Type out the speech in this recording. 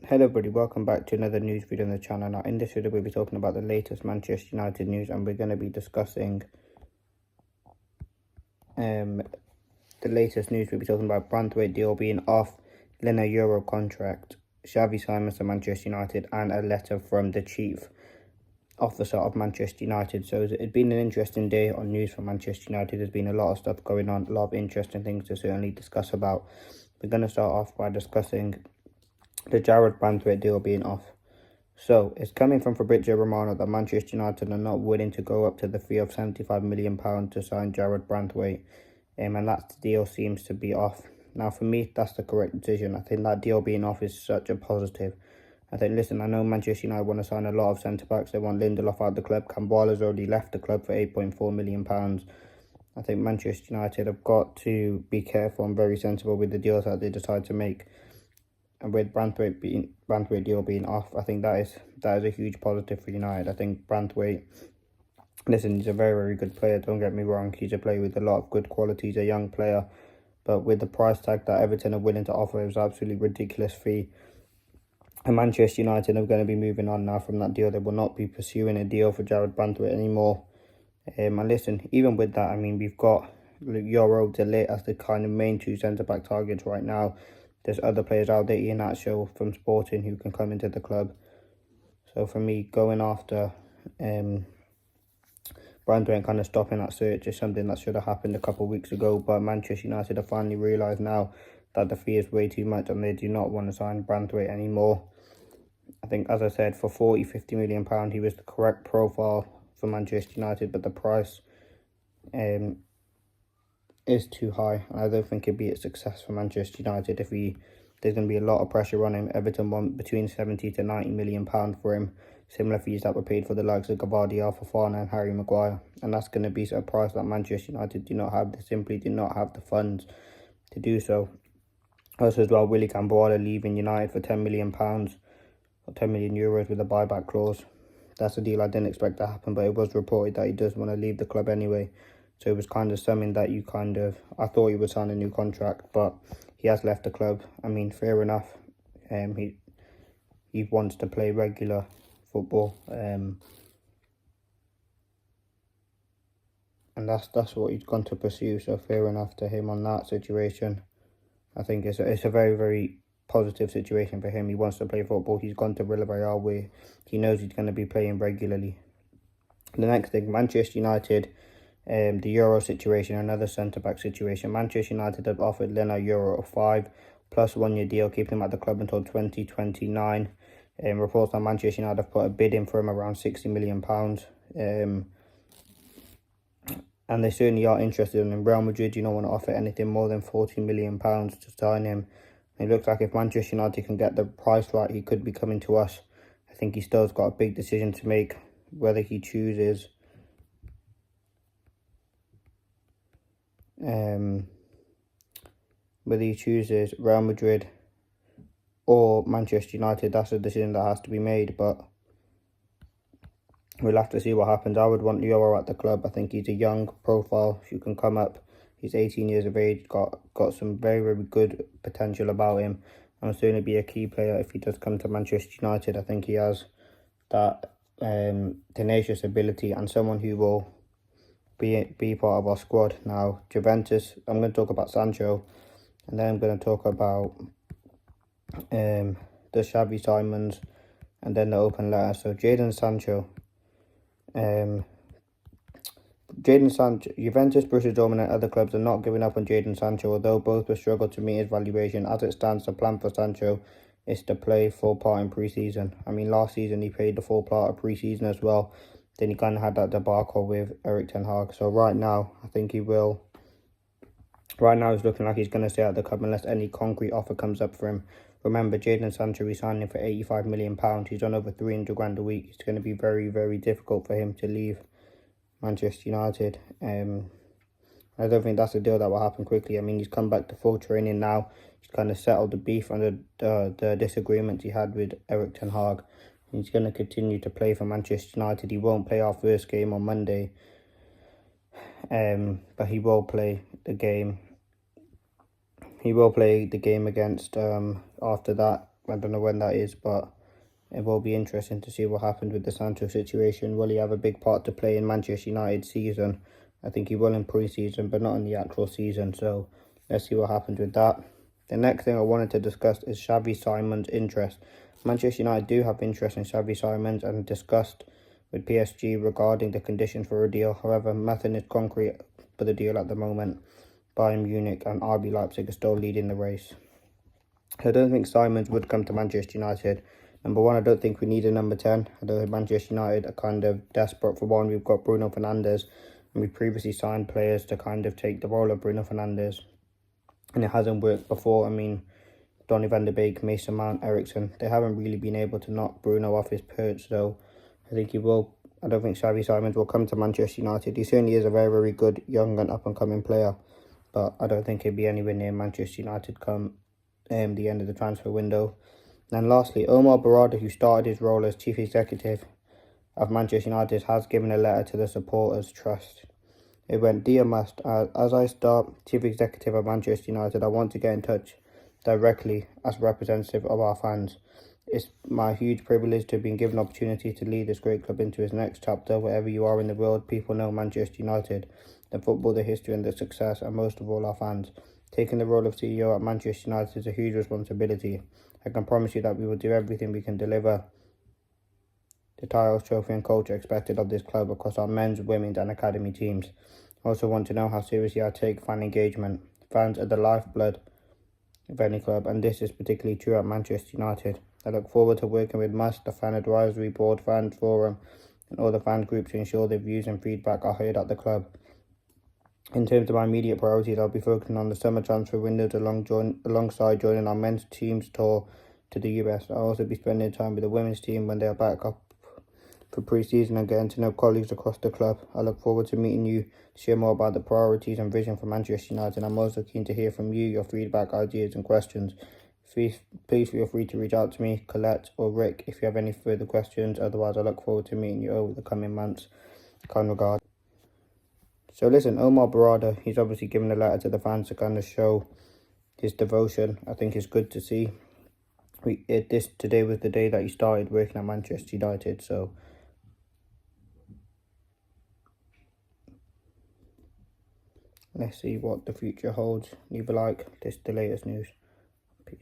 Hello everybody, welcome back to another news video on the channel. Now in this video we'll be talking about the latest Manchester United news, and we're going to be discussing the latest news. We'll be talking about Branthwaite deal being off, Lena Euro contract, Xavi Simons to Manchester United, and a letter from the chief officer of Manchester United. So it's been an interesting day on news for Manchester United. There's been a lot of stuff going on, a lot of interesting things to certainly discuss about. We're going to start off by discussing the Jarrad Branthwaite deal being off. So it's coming from Fabrizio Romano that Manchester United are not willing to go up to the fee of £75 million to sign Jarrad Branthwaite, and that deal seems to be off. Now for me, that's the correct decision. I think that deal being off is such a positive. I think, listen, I know Manchester United want to sign a lot of centre-backs. They want Lindelof out of the club. Camboila's already left the club for £8.4 million. I think Manchester United have got to be careful and very sensible with the deals that they decide to make. And with Branthwaite deal being off, I think that is a huge positive for United. I think Branthwaite, listen, he's a very, very good player. Don't get me wrong. He's a player with a lot of good qualities, a young player. But with the price tag that Everton are willing to offer, it was absolutely ridiculous fee. And Manchester United are going to be moving on now from that deal. They will not be pursuing a deal for Jarrad Branthwaite anymore. And listen, even with that, I mean, we've got Euro Delay as the kind of main two centre-back targets right now. There's other players out there, Iheanacho from Sporting, who can come into the club. So for me, going after Branthwaite and kind of stopping that search is something that should have happened a couple of weeks ago. But Manchester United have finally realised now that the fee is way too much and they do not want to sign Branthwaite anymore. I think, as I said, for £40–50 million, he was the correct profile for Manchester United, but the price is too high. I don't think it'd be a success for Manchester United if there's going to be a lot of pressure on him. Everton want between £70–90 million for him. Similar fees that were paid for the likes of Gvardiol, Fofana and Harry Maguire. And that's going to be a price that Manchester United do not have. They simply do not have the funds to do so. Also as well, Willy Camboila's leaving United for £10 million or €10 million with a buyback clause. That's a deal I didn't expect to happen, but it was reported that he does want to leave the club anyway. So it was kind of something that I thought he would sign a new contract, but he has left the club. I mean, fair enough. He wants to play regular football, and that's what he's gone to pursue. So fair enough to him on that situation. I think it's a very, very positive situation for him. He wants to play football. He's gone to Villarreal where he knows he's going to be playing regularly. The next thing, Manchester United. The Euro situation, another centre-back situation. Manchester United have offered Lena Euro a 5 plus 1 year deal, keeping him at the club until 2029. Reports that Manchester United have put a bid in for him around £60 million. And they certainly are interested in him. Real Madrid do not want to offer anything more than £40 million to sign him. And it looks like if Manchester United can get the price right, he could be coming to us. I think he still's got a big decision to make, whether he chooses Real Madrid or Manchester United. That's a decision that has to be made, but we'll have to see what happens. I would want Euro at the club. I think he's a young profile who can come up. He's 18 years of age, got some very, very good potential about him, and will certainly be a key player if he does come to Manchester United. I think he has that tenacious ability and someone who will be part of our squad. Now, Juventus, I'm going to talk about Sancho, and then I'm going to talk about the Xavi Simons, and then the open letter. So Jadon Sancho, Juventus, Borussia Dortmund and other clubs are not giving up on Jadon Sancho, although both will struggle to meet his valuation. As it stands, the plan for Sancho is to play full part in pre-season. I mean, last season he played the full part of pre-season as well. Then he kind of had that debacle with Erik ten Hag. So right now, I think he will. Right now, it's looking like he's going to stay at the club unless any concrete offer comes up for him. Remember, Jadon Sancho resigned him for £85 million. He's on over 300 grand a week. It's going to be very, very difficult for him to leave Manchester United. I don't think that's a deal that will happen quickly. I mean, he's come back to full training now. He's kind of settled the beef and the disagreements he had with Erik ten Hag. He's going to continue to play for Manchester United. He won't play our first game on Monday, but he will play the game. He will play the game against after that I don't know when that is, but it will be interesting to see what happens with the Sancho situation. Will he have a big part to play in Manchester United's season? I think he will in pre-season, but not in the actual season. So let's see what happens with that. The next thing I wanted to discuss is Xavi Simons' interest. Manchester United do have interest in Xavi Simons and discussed with PSG regarding the conditions for a deal. However, nothing is concrete for the deal at the moment. Bayern Munich and RB Leipzig are still leading the race. I don't think Simons would come to Manchester United. Number one, I don't think we need a number 10. I don't think Manchester United are kind of desperate for one. We've got Bruno Fernandes, and we previously signed players to kind of take the role of Bruno Fernandes, and it hasn't worked before. I mean, Donny van de Beek, Mason Mount, Ericsson, they haven't really been able to knock Bruno off his perch, so I think he will. I don't think Xavi Simons will come to Manchester United. He certainly is a very, very good young and up-and-coming player, but I don't think he'll be anywhere near Manchester United come the end of the transfer window. And lastly, Omar Barada, who started his role as chief executive of Manchester United, has given a letter to the supporters' trust. It went, "Dear Must, as I start chief executive of Manchester United, I want to get in touch directly as representative of our fans. It's my huge privilege to have been given opportunity to lead this great club into its next chapter. Wherever you are in the world, people know Manchester United, the football, the history and the success, and most of all our fans. Taking the role of CEO at Manchester United is a huge responsibility. I can promise you that we will do everything we can deliver the titles, trophy and culture expected of this club across our men's, women's and academy teams. I also want to know how seriously I take fan engagement. Fans are the lifeblood of any club, and this is particularly true at Manchester United. I look forward to working with Must, the Fan Advisory Board, Fan Forum and all the fan groups to ensure the views and feedback are heard at the club. In terms of my immediate priorities, I'll be focusing on the summer transfer windows alongside joining our men's team's tour to the US. I'll also be spending time with the women's team when they are back up for pre-season and getting to know colleagues across the club. I look forward to meeting you to share more about the priorities and vision for Manchester United. I'm also keen to hear from you, your feedback, ideas and questions. Please feel free to reach out to me, Colette or Rick, if you have any further questions. Otherwise, I look forward to meeting you over the coming months. Kind regards. So listen, Omar Barada, he's obviously given a letter to the fans to kind of show his devotion. I think it's good to see. Today was the day that he started working at Manchester United, so let's see what the future holds. Leave a like. This is the latest news. Peace.